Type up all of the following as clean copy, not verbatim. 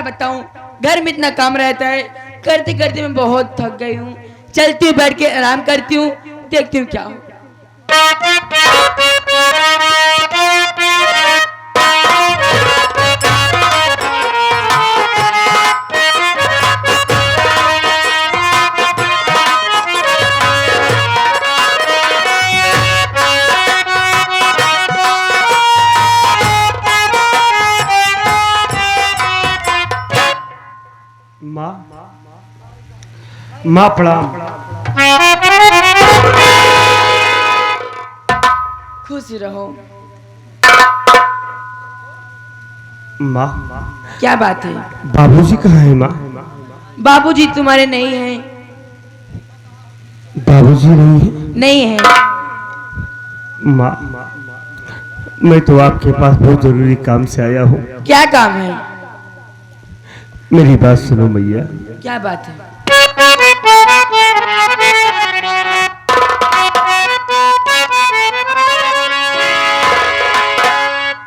बताऊं, घर में इतना काम रहता है, करते करते मैं बहुत थक गई हूँ। चलती हूँ, बैठ के आराम करती हूँ, देखती हूँ क्या हो। माँ प्रणाम। खुश रहो। माँ क्या बात है? बाबूजी कहाँ है माँ? बाबूजी तुम्हारे नहीं हैं। बाबूजी नहीं है? नहीं है। माँ मैं तो आपके पास बहुत जरूरी काम से आया हूँ। क्या काम है? मेरी बात सुनो मैया। क्या बात है?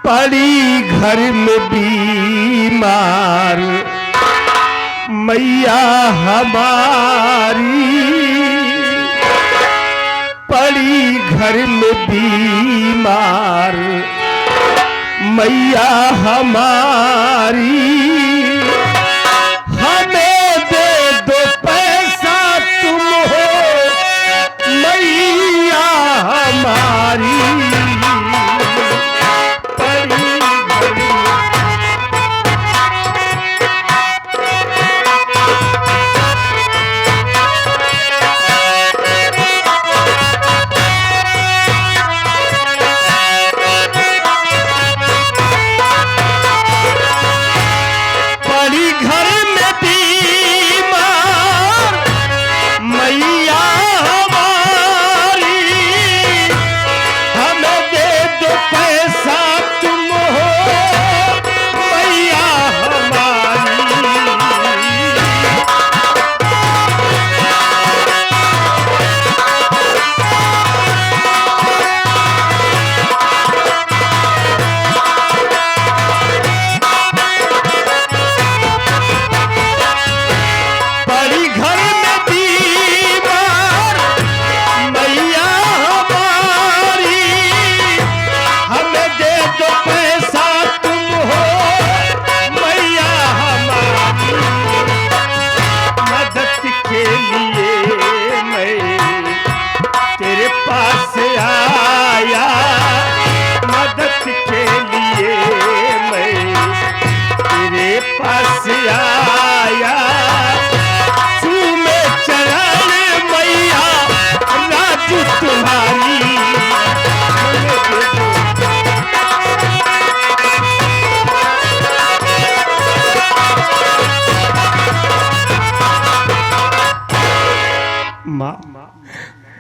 पड़ी घर में बीमार मैया हमारी, पड़ी घर में बीमार मैया हमारी, हमें दे दो पैसा तुम हो मैया हमारी।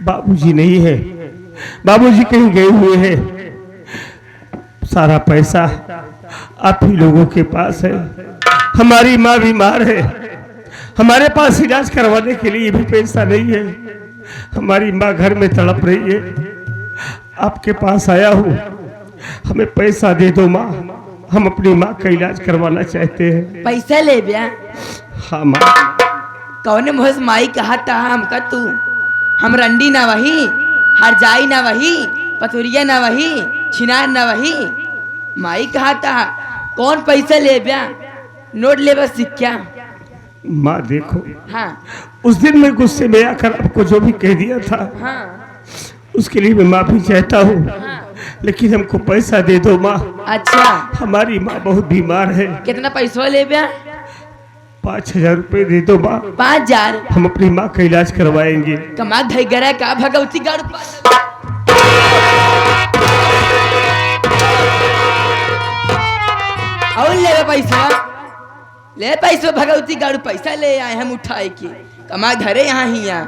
बाबूजी नहीं है, बाबूजी कहीं गए हुए हैं। सारा पैसा आप ही लोगों के पास है। हमारी माँ बीमार है, हमारे पास इलाज करवाने के लिए भी पैसा नहीं है। हमारी माँ घर में तड़प रही है, आपके पास आया हूँ, हमें पैसा दे दो माँ, हम अपनी माँ का इलाज करवाना चाहते हैं। पैसा ले बिया? हाँ माँ। कौन मोहस माई कहा था हमका तू? हम रंडी ना वही, हरजाई ना वही, पथुरिया ना वही, छिनार ना वही। माई कहा था कौन पैसा ले बिया? नोट ले बस सिक्का। माँ देखो, हाँ उस दिन मैं गुस्से में आकर आपको जो भी कह दिया था, हाँ उसके लिए मैं माफी चाहता हूँ। हाँ। लेकिन हमको पैसा दे दो माँ। अच्छा, हमारी माँ बहुत बीमार है। कितना पैसा ले बिया? 5,000 रुपए दे दो माँ। 5,000? हम अपनी माँ का इलाज करवाएंगे। कमा धई गरा का भगवती गाड़ और ले पैसा, ले पैसा भगवती गाड़ू पैसा ले आए हम उठाए के, कमा धरे यहाँ ही यहाँ।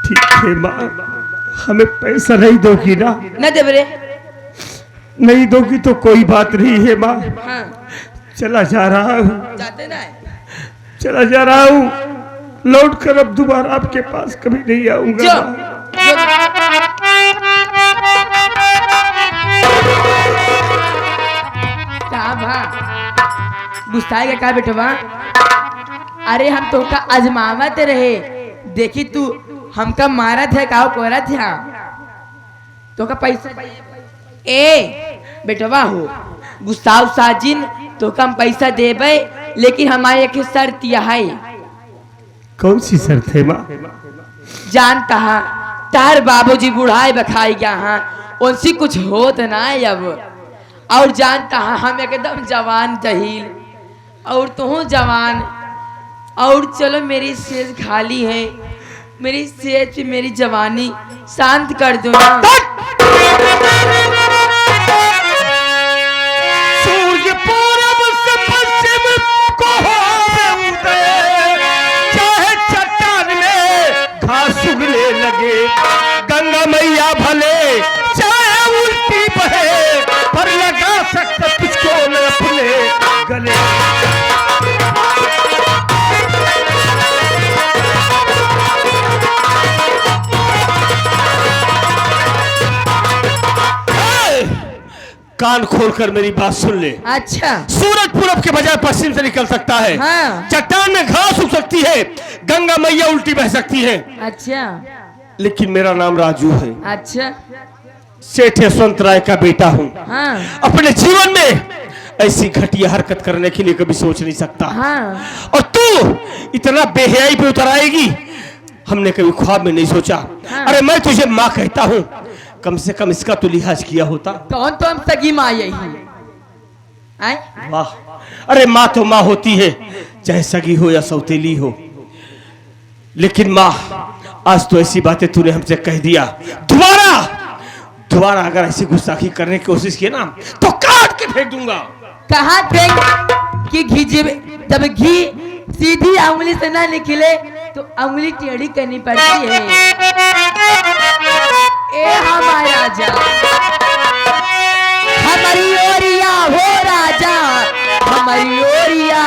ठीक है माँ, हमें पैसा नहीं दोगी ना? न देव रे। नहीं दोगी तो कोई बात नहीं है माँ। हाँ। चला जा रहा हूँ, जाते ना? चला जा रहा हूँ, लौट कर अब दोबारा आपके पास कभी नहीं आऊंगा। गुस्साएगा का बेटवा? अरे हम तो का अजमावत रहे, देखी तू हमका मारत है का कोरत है तो का पैसा ए बेटवा हो गुस्साव साजिन तो कम पैसा देबे, लेकिन हमारे एक शर्त यह है। कौन सी शर्त है माँ? जानता है तार बाबूजी बुढ़ाई बखाई गया हाँ, उनसे कुछ होत ना अब। और जानता है हम एकदम जवान जहील और तू जवान, और चलो मेरी सेज खाली है, मेरी सेज पे मेरी जवानी शांत कर दो ना। सूर्य पूरब से पश्चिम को होवे उदय, चाहे चट्टान में घास उगने लगे, गंगा मैया भले चाहे उल्टी बहे, पर लगा सकता तुझको न अपने गले। कान खोलकर मेरी बात सुन ले। अच्छा सूरज पूरब के बजाय पश्चिम से निकल सकता है, हाँ। चट्टान में घास उग सकती है, गंगा मैया उल्टी बह सकती है, अच्छा लेकिन मेरा नाम राजू है। अच्छा सेठ यशवंत राय का बेटा हूँ। हाँ अपने जीवन में ऐसी घटिया हरकत करने के लिए कभी सोच नहीं सकता। हाँ और तू इतना बेहयाई पे उतर आएगी हमने कभी ख्वाब में नहीं सोचा। हाँ। अरे मैं तुझे माँ कहता हूँ, कम से कम इसका तो लिहाज किया होता। कौन तो हम सगी माँ यही आए? वाह, अरे माँ तो माँ होती है, चाहे सगी हो या सौतेली हो, लेकिन माँ आज तो ऐसी बातें तूने हमसे कह दिया, दोबारा अगर ऐसी गुस्ताखी करने की कोशिश की ना तो काट के फेंक दूंगा। कहाँ फेंक कि घी जब घी सीधी उंगली से ना निकले तो उंगली टेढ़ी करनी पड़ती है। ए हमारा राजा, हमारी ओरिया हो राजा, हमारी ओरिया,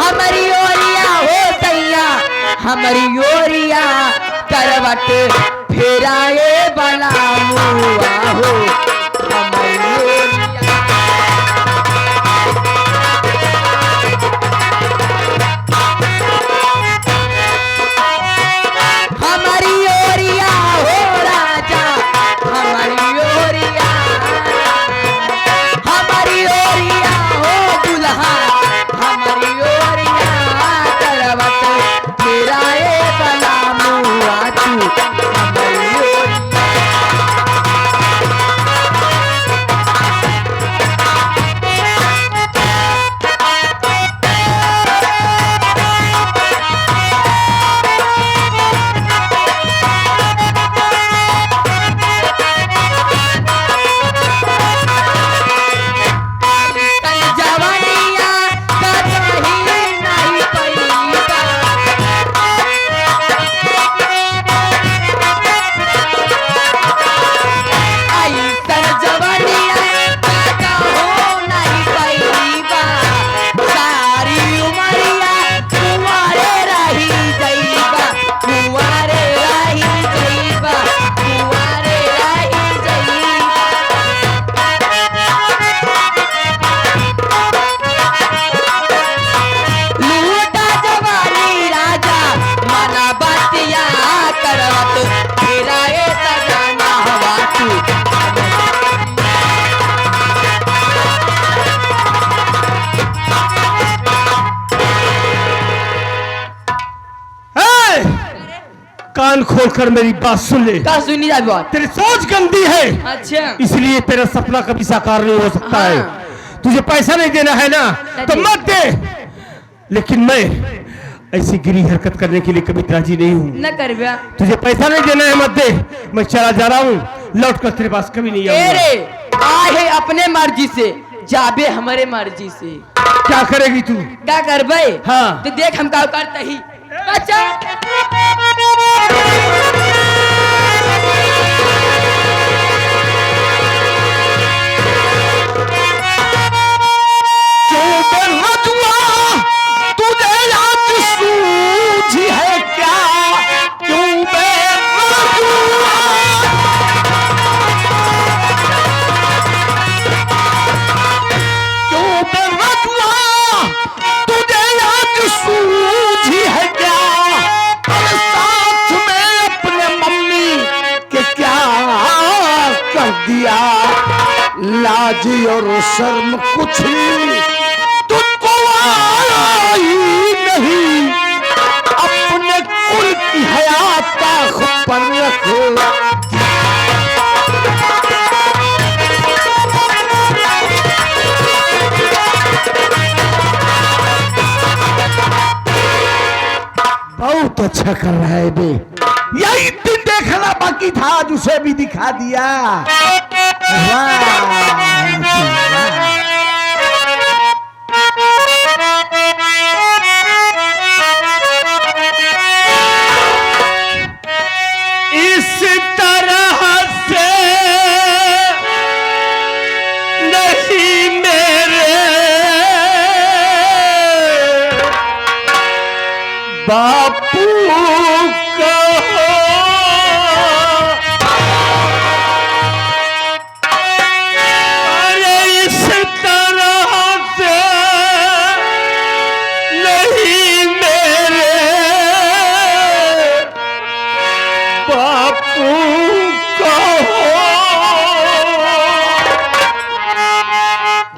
हमारी ओरिया हो दैया, हमारी ओरिया करवट फेराए वाला मुआ हो, हमारी ओरिया। हमारी ओरिया हो राजा, हमारी ओरिया, हमारी ओरिया हो दुल्हा, हमारी ओरिया करवट फेराए वाला मुआ तू, हमारी ओरिया। जवानिया का कहीं नहीं पैदा, ऐसन जवानिया का हो नहीं पैदा, सारी उमरिया कुंवारे रही जइबा, कुंवारे रही जइबा, कुंवारे रही जइबा। लूटा जवानी राजा मना बतिया करवत फेराए सजाना हवा तू। ए! कान खोलकर मेरी बात सुन ले। का सुनी जा बात? तेरी सोच गंदी है, अच्छा इसलिए तेरा सपना कभी साकार नहीं हो सकता है। हाँ। तुझे पैसा नहीं देना है ना तो दे। मत दे, लेकिन मैं ऐसी गिरी हरकत करने के लिए कभी राजी नहीं हूँ। न कर ब्या। तुझे पैसा नहीं देना है मत दे, मैं चला जा रहा हूँ, लौट कर तेरे पास कभी नहीं आऊंगा। अरे आए अपने मर्जी से जाबे हमारे मर्जी से। क्या करेगी तू? क्या कर भाई? हाँ। तो देख हम का करते ही बच्चा। लाज और शर्म कुछ तुझको आया ही नहीं, अपने कुल की हयात ताख पर रख। बहुत अच्छा कर रहा है बे, यही दिन देखना बाकी था, आज उसे भी दिखा दिया। वाह वाह। इस तरह से नहीं मेरे बापू कहो, अरे इस तरह से नहीं मेरे बापू कहो,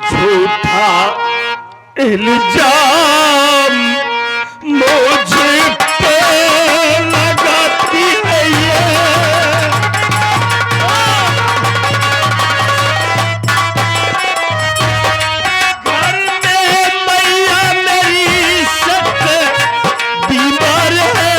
झूठा इल्जाम मुझ पे लगाती है ये, घर में मैया मेरी सख्त बीमार है,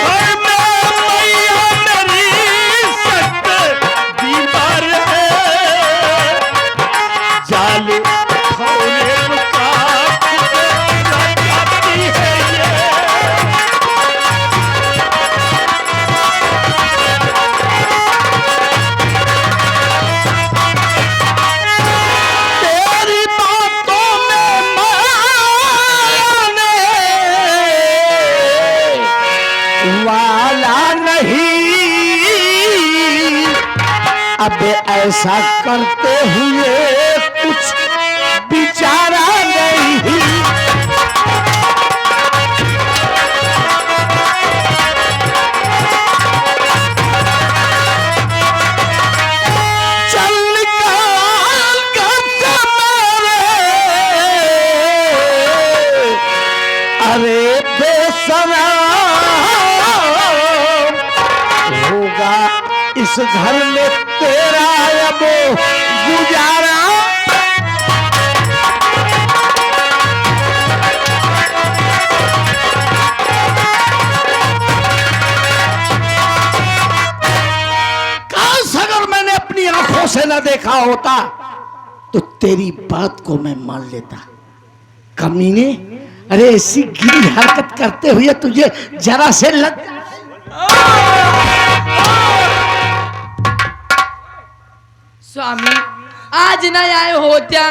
घर में मैया मेरी सख्त बीमार है, जाल खौले का लगाती है ये, तेरी बातों में माने वाला नहीं, अब ऐसा करते हुए कुछ बिचारा नहीं। चल निकाल कर कमरे, अरे बेसराम होगा इस घर में तेरा अब गुजारा। काश अगर मैंने अपनी आंखों से न देखा होता तो तेरी बात को मैं मान लेता। कमीने, अरे ऐसी गिरी हरकत करते हुए तुझे जरा से लग। स्वामी आज न आए होत्या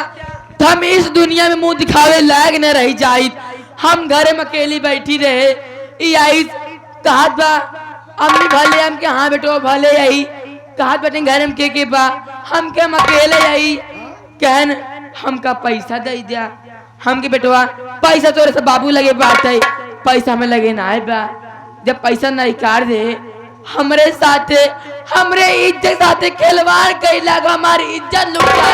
तो हम इस दुनिया में मुंह दिखावे लायक न रही जाइत, हम घर में अकेली बैठी रहे। ई आई कहत बा अम्मी भले हम के, हाँ बेटो भले यही कहत बेटे घर में के बा, हम के हम अकेले यही कहन हमका पैसा दे दिया, हम के बेटवा पैसा तोरे से बाबू लगे बात है, पैसा हमें लगे ना है बा, जब पैसा नहीं कार दे हमरे साथे हमरे इज्जत साथे खिलवाड़ कैला, हमारी इज्जत लुटा।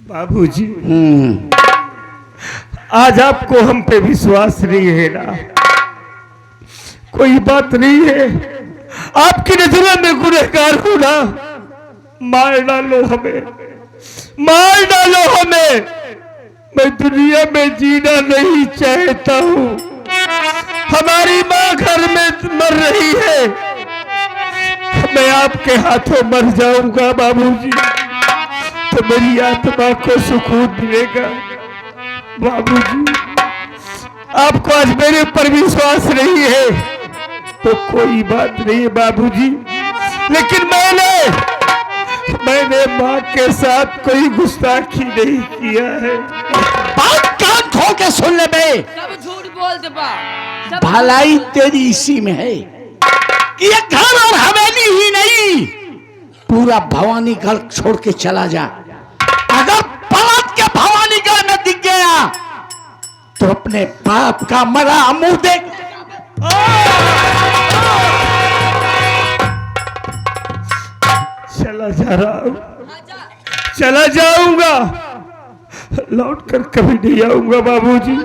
बाबूजी आज आपको हम पे विश्वास नहीं है ना, कोई बात नहीं है, आपकी नजरों में गुनहगार हो ना, मार डालो हमें, मार डालो हमें, मैं दुनिया में जीना नहीं चाहता हूँ, हमारी माँ घर में मर रही है, मैं आपके हाथों मर जाऊंगा बाबूजी तो मेरी आत्मा को सुकून मिलेगा। बाबूजी आपको आज मेरे ऊपर विश्वास नहीं है तो कोई बात नहीं है बाबूजी, लेकिन मैंने माँ के साथ कोई गुस्ताखी नहीं किया है। बात कान खोल के सुन ले बे, सब झूठ बोलते बा, सब भलाई तेरी इसी में है कि ये घर और हवेली ही नहीं, पूरा भवानीगढ़ छोड़ के चला जा। अगर पलट के भवानीगढ़ में दिख गया तो अपने अपने बाप का मरा मुंह देख। चला जा रहा हूं, चला जाऊंगा, लौट कर कभी नहीं आऊंगा बाबूजी।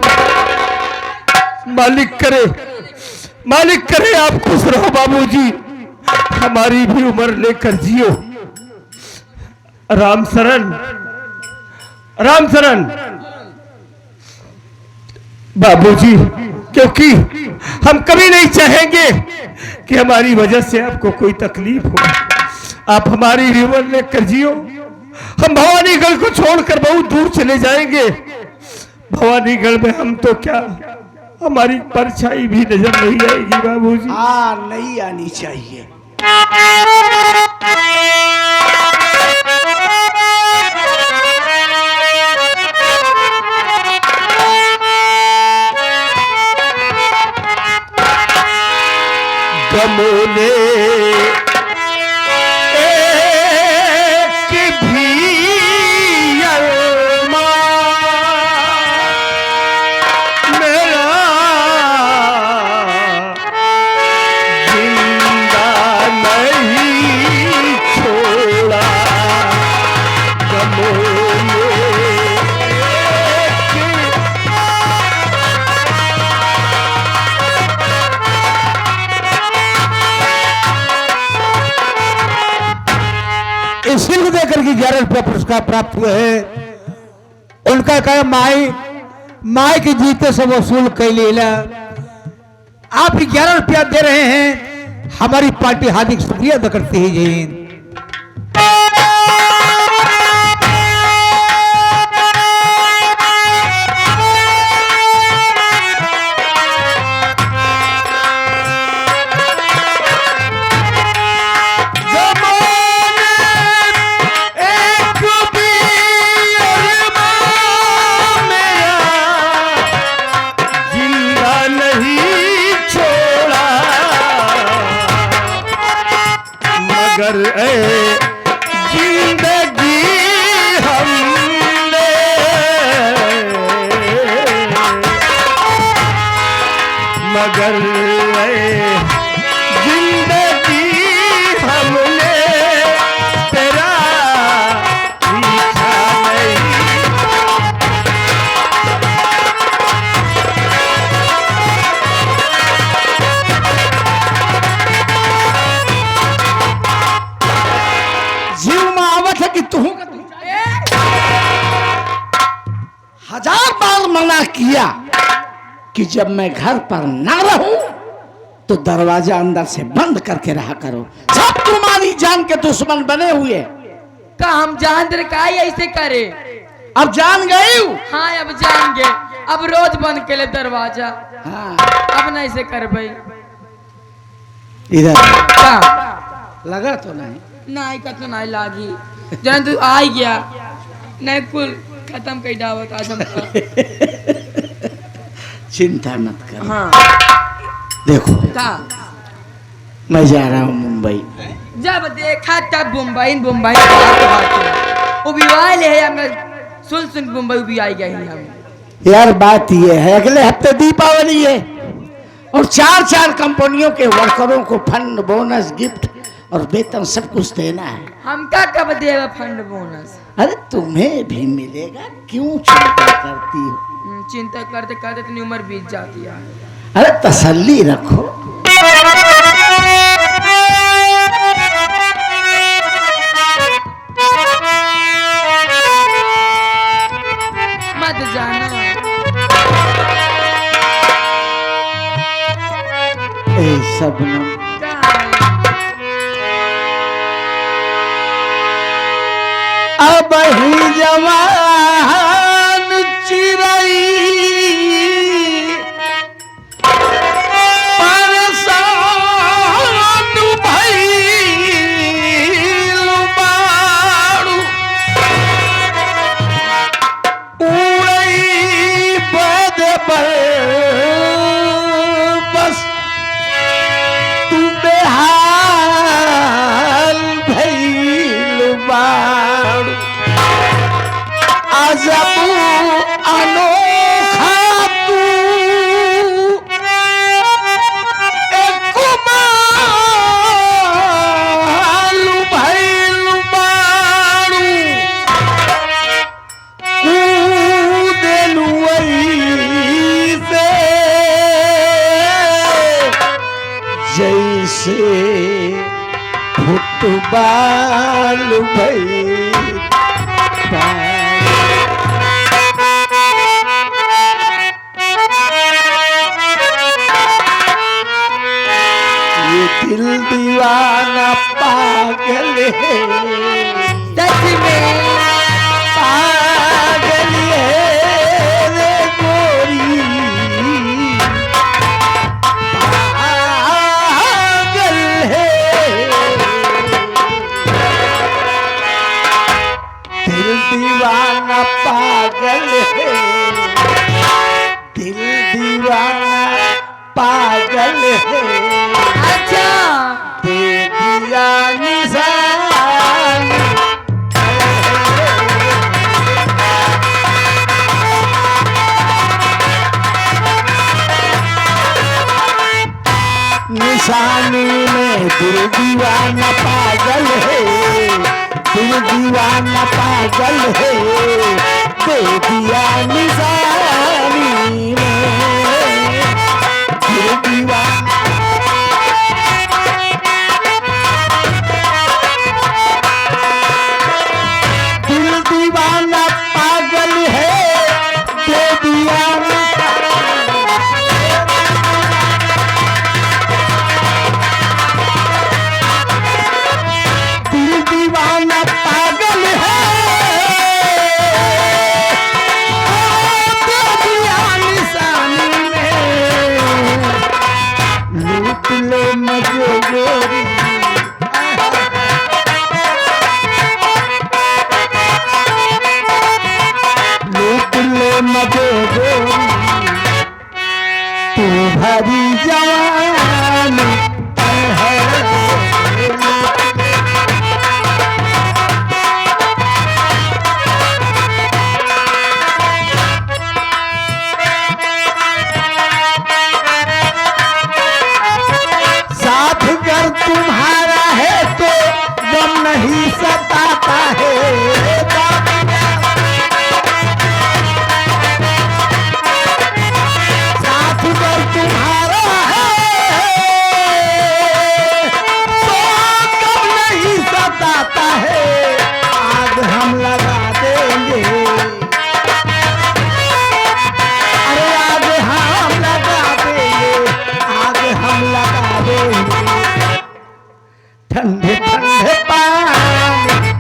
मालिक करे आप खुश रहो बाबूजी, हमारी भी उम्र लेकर जियो। राम शरण बाबूजी, क्योंकि हम कभी नहीं चाहेंगे कि हमारी वजह से आपको कोई तकलीफ हो। आप हमारी भी उम्र लेकर जियो। हम भवानीगढ़ को छोड़कर बहुत दूर चले जाएंगे। भवानीगढ़ में हम तो क्या, हमारी परछाई भी नजर नहीं आएगी बाबूजी। हाँ, नहीं आनी चाहिए। गमोले इसी को देकर के 11 रुपया पुरस्कार प्राप्त हुए हैं। उनका कहा माई के जीते से वसूल कर लेला। आप 11 रुपया दे रहे हैं, हमारी पार्टी हार्दिक शुक्रिया अदा करती है जी। मगर जिंदगी हमने मगर जिंदगी हमने तेरा पीछा नहीं। कि तू 1000 बार मना किया कि जब मैं घर पर ना रहूं तो दरवाजा अंदर से बंद करके रहा करो। सब तुम्हारी जान के दुश्मन बने हुए। का हम जान दे का ऐसे करे? अब जान गई हूं। हाँ, अब जान गए। अब रोज बंद के ले दरवाजा। हाँ, अब नहीं से कर भाई। इधर का लगा तो नहीं? नहीं का तो नहीं लागी। जन तू आ गया नहीं, कुल खत्म कर दावत आज हमका। चिंता मत कर। हाँ, देखो का मैं जा रहा हूँ मुंबई। जब देखा तब मुंबई उबिवाई ले हम सुन मुंबई उबिवाई गए हम। यार बात ये है, अगले हफ्ते दीपावली है और 4 कंपनियों के वर्करों को फंड, बोनस, गिफ्ट और वेतन सब कुछ देना है। हमका कब देगा फंड बोनस? अरे तुम्हें भी मिलेगा, क्यों चिंता करती हो? चिंता करते करते इतनी उम्र बीत जाती है। अरे तसल्ली रखो। मत जाना। ए सबनम, अब ही जवान चिरई परेशान भइल बारू, उड़ई बद पर बस तू बेहाल भइल बारू। आजा हाल भई ये दिल दीवाना पागल है, सच में पागल है रे गोरी, पागल है। दिल दीवाना पागल है, दिल दीवाना पागल है, अच्छा दे दिया निशान। निशानी में दिल दीवाना पागल है, दिल दीवाना पागल है, दे दिया निशानी में दिल दीवाना। दिल दीवाना पागल है, दे दिया दिल दीवाना पागल है, दे दिया निशानी में, लूट ले मुझे गोरी। लूट ले मुझे गोरी, तू भरी जवान है। साथ अगर तुम्हारा है तो गम नहीं सताता है। साथ अगर तुम्हारा है तो गम नहीं सताता है। आग हम लगा देंगे, अरे आग हम लगा देंगे, आग हम लगा देंगे। ठंडे ठंडे पानी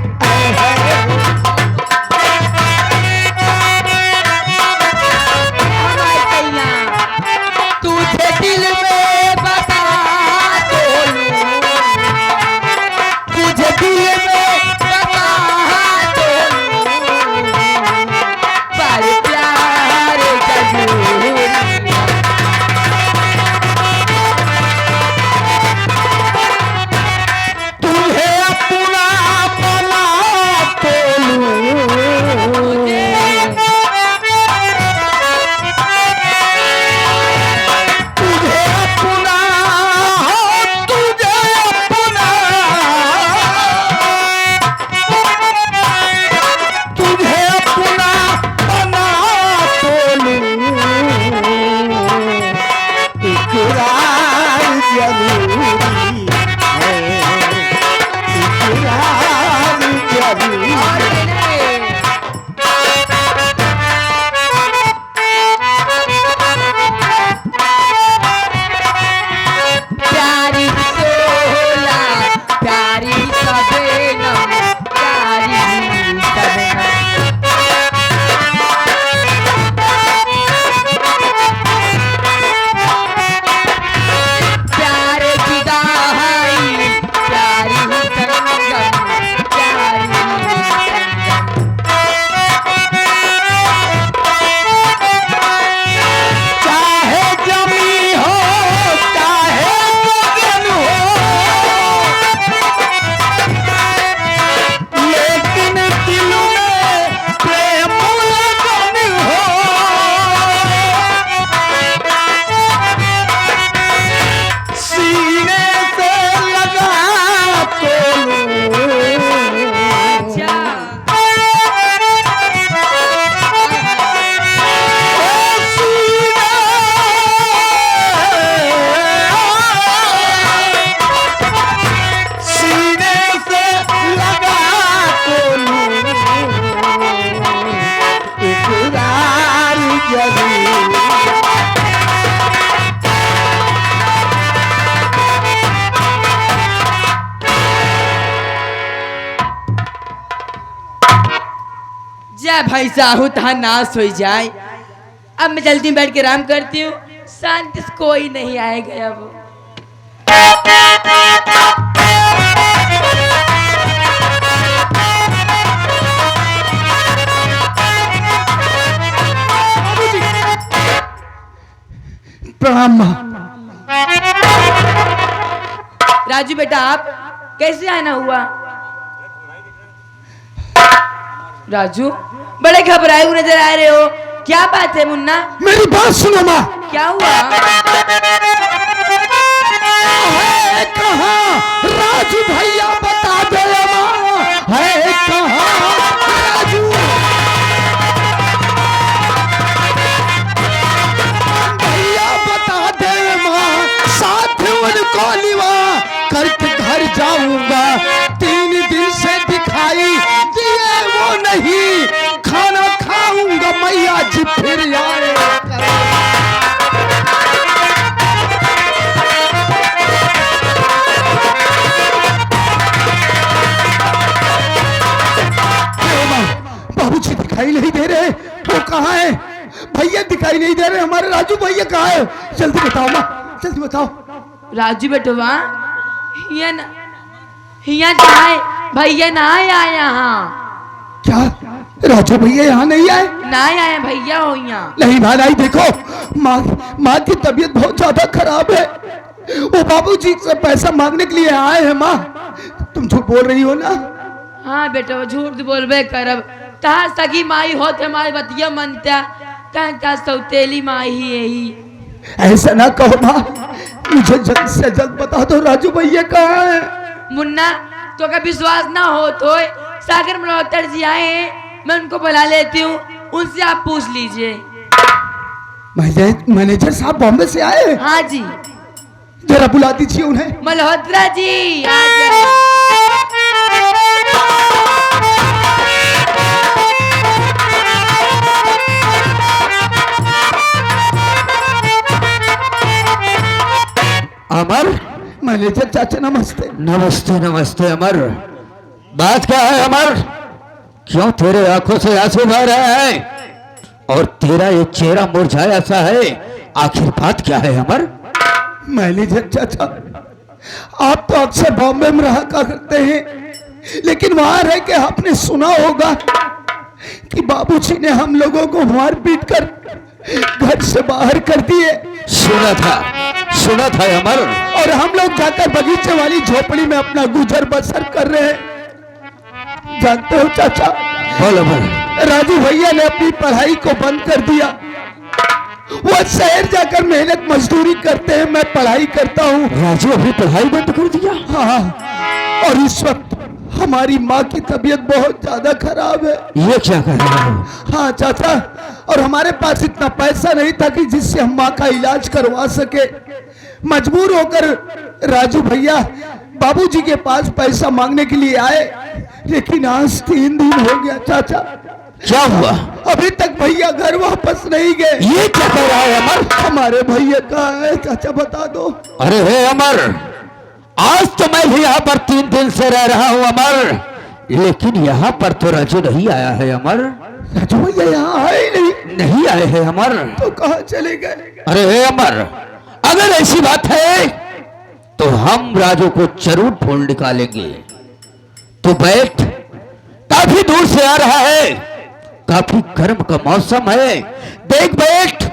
जा भाई साहू तहा नाश हो जाए। अब मैं जल्दी बैठ के आराम करती हूँ, शांति से कोई नहीं आएगा अब। प्रणाम माँ। राजू बेटा आप कैसे आना हुआ? राजू बड़े घबराए हुए नजर आ रहे हो, क्या बात है मुन्ना? मेरी बात सुनो माँ। क्या हुआ? है कहाँ राजू भैया बता दे माँ, है कहाँ राजू? भैया बता दे माँ, साथ उनको लिवा करके घर जाऊंगा। 3 दिन से दिखाई दिए वो नहीं, खाना खाऊंगा मैया जी फिर आए। बाबूजी दिखाई नहीं दे रहे, वो कहाँ है? भैया दिखाई नहीं दे रहे, हमारे राजू भैया कहाँ है? जल्दी बताओ माँ, जल्दी बताओ। राजू बेटवा हिया कहाँ है? भैया ना आया यहाँ। क्या राजू भैया यहाँ नहीं आए? ना आए भैया हो यहाँ। नहीं भाई देखो, माँ की तबीयत बहुत ज्यादा खराब है, वो बाबूजी से पैसा मांगने के लिए आए हैं। माँ तुम झूठ बोल रही हो ना? हाँ बेटा वो झूठ बोलबे करब, तहा सगी माई होत हमारी बतिया मनता, तहा सौतेली माई ही यही। ऐसा ना कहो माँ, मुझे जल्द से जल्द बता दो राजू भैया कहाँ है? मुन्ना तो का विश्वास ना हो तो सागर मल्होत्रा जी आए हैं, मैं उनको बुला लेती हूँ, उनसे आप पूछ लीजिए। मैनेजर साहब बॉम्बे से आए हैं? हाँ जी। जरा बुला दीजिए उन्हें। मल्होत्रा जी आ जाए। अमर, मैनेजर चाचा नमस्ते। नमस्ते नमस्ते। अमर, बात क्या है अमर? क्यों तेरे आंखों से आंसू बह रहे हैं और तेरा ये चेहरा मुरझाया सा है? आखिर बात क्या है अमर? मैनेजर चाचा, आप तो अक्सर बॉम्बे में रहा करते हैं, लेकिन वहां रह के आपने सुना होगा कि बाबूजी ने हम लोगों को मार पीट कर घर से बाहर कर दिए। सुना था अमर। और हम लोग जाकर बगीचे वाली झोपड़ी में अपना गुजर बसर कर रहे हैं। जानते हो चाचा, बोल अमर। राजू भैया ने अपनी पढ़ाई को बंद कर दिया, वो शहर जाकर मेहनत मजदूरी करते हैं, मैं पढ़ाई करता हूँ। राजू अभी पढ़ाई बंद कर दिया? हाँ, और इस वक्त हमारी माँ की तबीयत बहुत ज्यादा खराब है। ये क्या कर रहे हो? हाँ चाचा, और हमारे पास इतना पैसा नहीं था कि जिससे हम माँ का इलाज करवा सके। मजबूर होकर राजू भैया बाबूजी के पास पैसा मांगने के लिए आए, लेकिन आज 3 दिन हो गया चाचा। क्या हुआ? अभी तक भैया घर वापस नहीं गए। ये क्या कह रहा है अमर? हमारे भैया कहाँ है चाचा, बता दो। अरे हे अमर, आज तो मैं भी यहाँ पर 3 दिन से रह रहा हूँ अमर, लेकिन यहाँ पर तो राजू नहीं आया है अमर। राजू भैया यहाँ आए ही नहीं आए हैं अमर। तो कहाँ चले गए? अरे हे अमर, अगर ऐसी बात है तो हम राजू को जरूर ढूंढ निकालेंगे। तो बैठ, काफी दूर से आ रहा है, काफी गर्म का मौसम है, देख बैठ,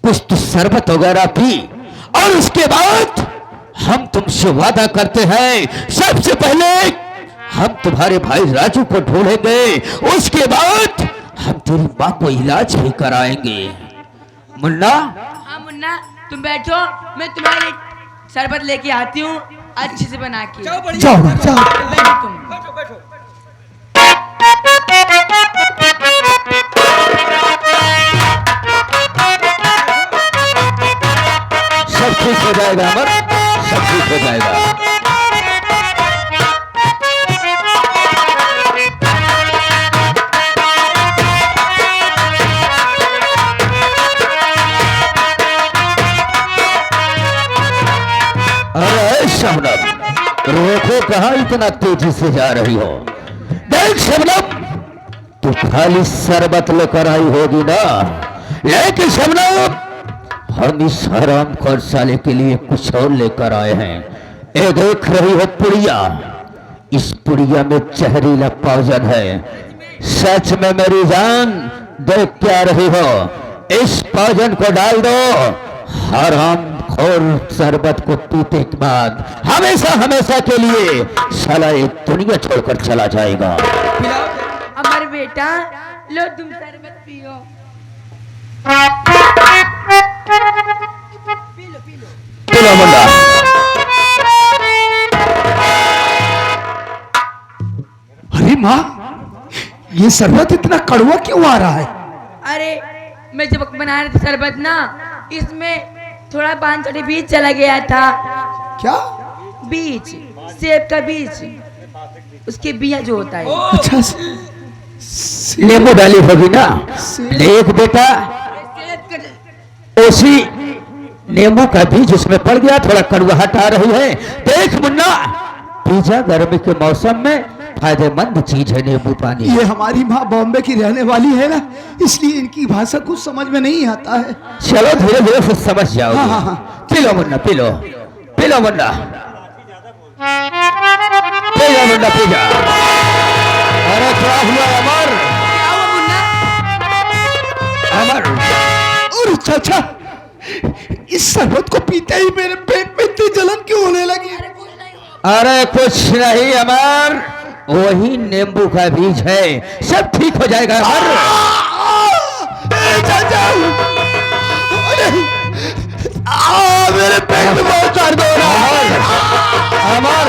कुछ तो शरबत वगैरह पी, और उसके बाद हम तुमसे वादा करते हैं, सबसे पहले हम तुम्हारे भाई राजू को ढूंढेंगे, उसके बाद हम तेरी माँ को इलाज भी कराएंगे। मुन्ना? हाँ मुन्ना तुम बैठो, मैं तुम्हारे लिए शरबत लेके आती हूँ अच्छे से बना के। जाओ जाओ। बैठो तुम। सब ठीक हो जाएगा अमर, सब ठीक हो जाएगा। अरे शबनम, रोको, कहाँ इतना तेजी से जा रही हो? देख शबनम, तो खाली शरबत लेकर आई होगी ना, लेकिन शबनम हम इस हरामखोर साले के लिए कुछ और लेकर आए हैं। ये देख रही हो पुड़िया, इस पुड़िया में जहरीला पॉइजन है। सच में मेरी जान देख क्या रही हो, इस पॉइजन को डाल दो, हरामखोर शरबत को पीते के बाद हमेशा हमेशा के लिए साला ये दुनिया छोड़कर चला जाएगा। पिलाओ हमारे बेटा, लो तुम शरबत पियो। P low P low. Pillow मुंडा। अरे माँ, ये शरबत इतना कड़वा क्यों आ रहा है? अरे मैं जब बना रही थी शरबत ना, इसमें थोड़ा 5 छोटे बीज चला गया था। क्या? बीज, सेब का बीज, उसके बिया जो होता है। अच्छा नींबू डाली होगी ना, देख बेटा उसी नींबू का बीज उसमें पड़ गया, थोड़ा कड़वाहट आ रही है। देख मुन्ना, पिज्जा गर्मी के मौसम में फायदेमंद चीज है नींबू पानी। ये हमारी माँ बॉम्बे की रहने वाली है ना, इसलिए इनकी भाषा कुछ समझ में नहीं आता है। चलो धीरे धीरे फिर समझ जाओगे। हाँ, हाँ, हाँ। Pillow Munna, pillow pillow Munna, pillow Munna pizza. अरे क्या हुआ अमर? क्या हुआ मुन्ना? अमर और चाचा, इस शरबत को पीते ही मेरे पेट में इतनी जलन क्यों होने लगी? अरे कुछ नहीं अमर, वही नींबू का बीज है, सब ठीक हो जाएगा अमर। चाचा, मेरे पेट में बहुत दर्द हो रहा है। अमर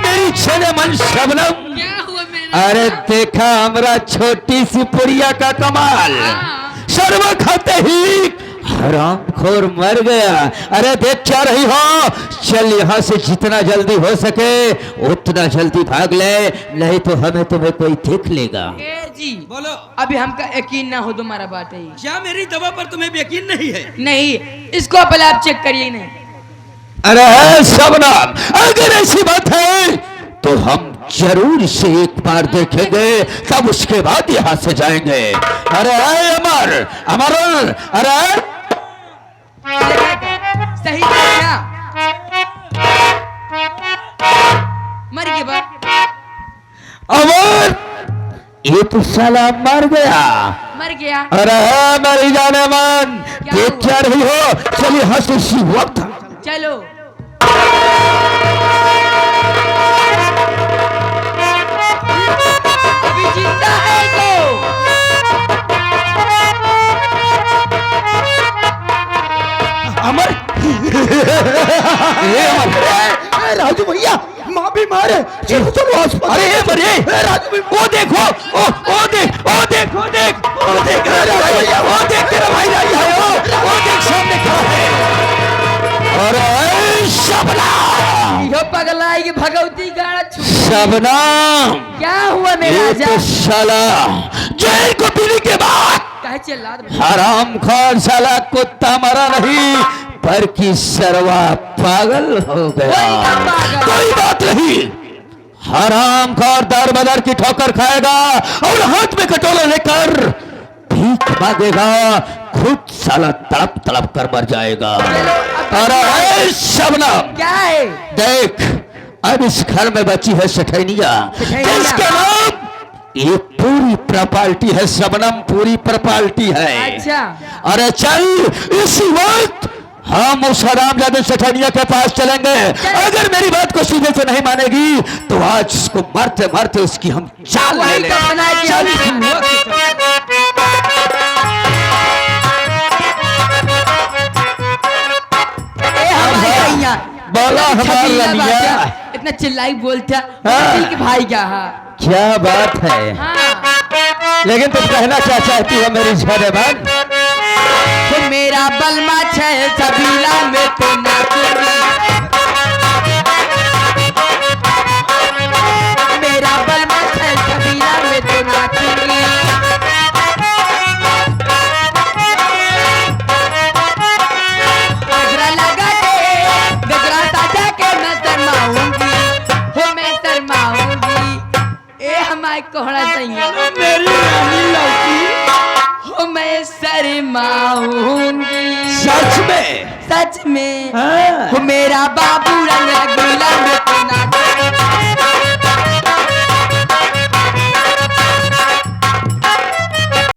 मेरी छेने मन शबनम, क्या हुआ मेरा? अरे देखा हमरा छोटी सी पुड़िया का कमाल, शरबत खाते ही हरामखोर मर गया। अरे देख क्या रही हो, चल यहाँ से जितना जल्दी हो सके उतना जल्दी भाग ले, नहीं तो हमें तुम्हें कोई देख लेगा। ए जी बोलो, अभी हमका यकीन ना हो तुम्हारा बात है। क्या मेरी दवा पर तुम्हें यकीन नहीं है? नहीं, इसको पहले आप चेक करिए। नहीं अरे शबनम, अगर ऐसी बात है तो हम जरूर इसे एक बार देखेंगे, तब उसके बाद यहाँ से जाएंगे। अरे अमर अमर, अरे सही है क्या? मर गया बाप, अमर, ये तो साला मर गया। मर गया। अरे मेरी जाने मन, क्या देख हुआ? क्या रही हो, चलिए यहाँ से इसी वक्त। चलो अभी जिंदा है तो। अमर, राजू भैया, माँ बीमार है, चलो चलो अस्पताल। अरे मरे, राजू भैया, वो देखो, ओ देख, ओ देख, ओ देख, ओ देख भैया, वो देख तेरा भाई आई है, वो देख सामने खड़ा है। अरे शबनम, यो पगलाई की भगवती गाड़ा छू। शबनम, क्या हुआ मेरा ये राजा? तो साला जेल को पीने के बाद कहे चिल्ला दे। हराम खान साला कुत्ता मरा नहीं, पर की सरवा पागल हो गया। वही ना पागल। कोई बात नहीं, हराम खान दर बदर की ठोकर खाएगा और हाथ में कटोरा लेकर भीख मांगेगा, खुद साला तड़प तड़प कर मर जाएगा। अरे शबनम, क्या है? देख अब इस घर में बची है सठैनिया, सठैनिया। इसका नाम ये पूरी प्रॉपर्टी है शबनम, पूरी प्रॉपर्टी है। अच्छा। अरे चल इसी वक्त हम उस हरामजादे सठैनिया के पास चलेंगे। अगर मेरी बात को सीधे से नहीं मानेगी तो आज उसको मरते मरते उसकी हम चाल ले वही लें। तो बनाया कि चल। हम हुआ ए हमारे भैया, बोला इतना हमारा छबीला रनिया। बात, इतना चिल्लाई बोलता, हाँ। दिल के भाई क्या है? क्या बात है, हाँ। लेकिन तुम कहना क्या चाहती हो मेरी झरेबान? तो मेरा बलमा छे छबीला में तो नाचूंगी, मेरा बलमा छे छबीला में तो नाचूंगी। गजरा लगा के, गजरा माई कोहड़ा चाहिए मेरी रानी लौकी। हो मैं शर्माऊंगी सच में सच में हाँ। हो मेरा बाबू रंग रंगीला